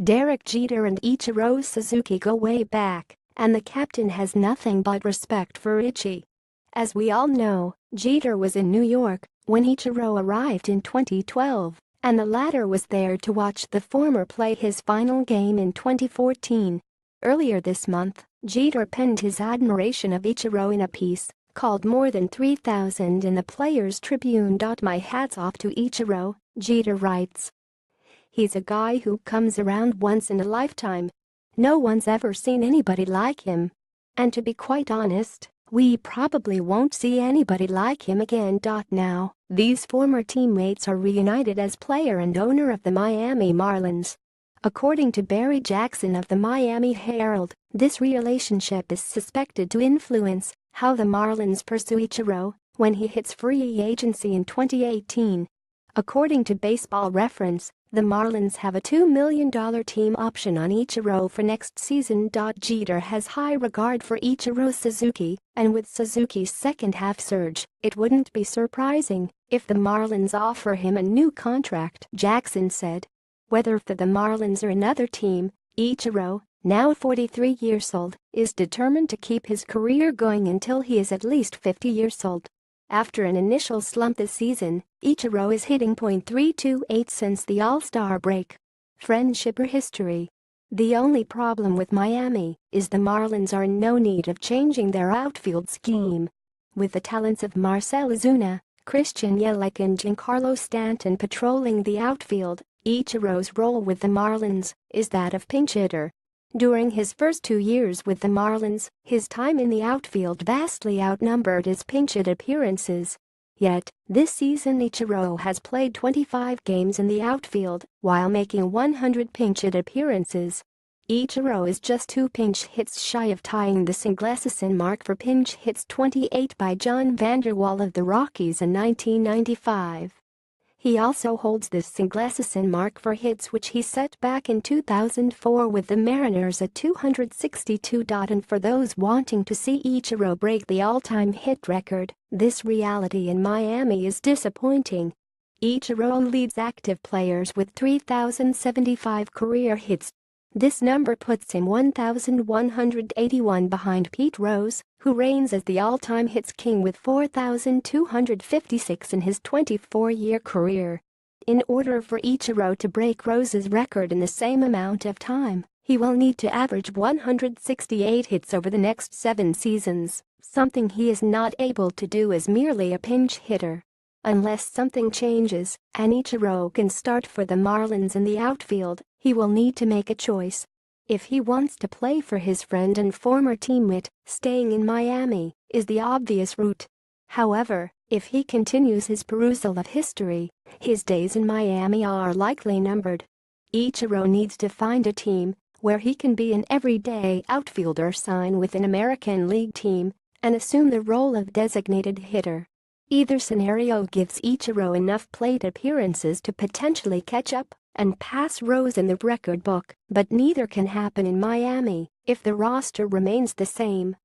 Jeter and Ichiro Suzuki go way back, and the captain has nothing but respect for Ichi. As we all know, Jeter was in New York when Ichiro arrived in 2012, and the latter was there to watch the former play his final game in 2014. Earlier this month, Jeter penned his admiration of Ichiro in a piece called More Than 3,000 in the Players' Tribune. My hat's off to Ichiro, Jeter writes. He's a guy who comes around once in a lifetime. No one's ever seen anybody like him. And to be quite honest, we probably won't see anybody like him again. Now, these former teammates are reunited as player and owner of the Miami Marlins. According to Barry Jackson of the Miami Herald, this relationship is suspected to influence how the Marlins pursue Ichiro when he hits free agency in 2018. According to Baseball Reference, the Marlins have a $2 million team option on Ichiro for next season. Jeter has high regard for Ichiro Suzuki, and with Suzuki's second-half surge, it wouldn't be surprising if the Marlins offer him a new contract, Jackson said. Whether for the Marlins or another team, Ichiro, now 43 years old, is determined to keep his career going until he is at least 50 years old. After an initial slump this season, Ichiro is hitting .328 since the All-Star break. Friendship or history? The only problem with Miami is the Marlins are in no need of changing their outfield scheme. With the talents of Marcell Ozuna, Christian Yelich and Giancarlo Stanton patrolling the outfield, Ichiro's role with the Marlins is that of pinch hitter. During his first 2 years with the Marlins, his time in the outfield vastly outnumbered his pinch hit appearances. Yet, this season Ichiro has played 25 games in the outfield while making 100 pinch hit appearances. Ichiro is just 2 pinch hits shy of tying the single season mark for pinch hits, 28 by John Vander Wal of the Rockies in 1995. He also holds the single season mark for hits, which he set back in 2004 with the Mariners at 262. And for those wanting to see Ichiro break the all-time hit record, this reality in Miami is disappointing. Ichiro leads active players with 3,075 career hits. This number puts him 1,181 behind Pete Rose, who reigns as the all-time hits king with 4,256 in his 24-year career. In order for Ichiro to break Rose's record in the same amount of time, he will need to average 168 hits over the next 7 seasons, something he is not able to do as merely a pinch hitter. Unless something changes and Ichiro can start for the Marlins in the outfield, he will need to make a choice. If he wants to play for his friend and former teammate, staying in Miami is the obvious route. However, if he continues his perusal of history, his days in Miami are likely numbered. Ichiro needs to find a team where he can be an everyday outfielder, sign with an American League team, and assume the role of designated hitter. Either scenario gives Ichiro enough plate appearances to potentially catch up and pass Rose in the record book, but neither can happen in Miami if the roster remains the same.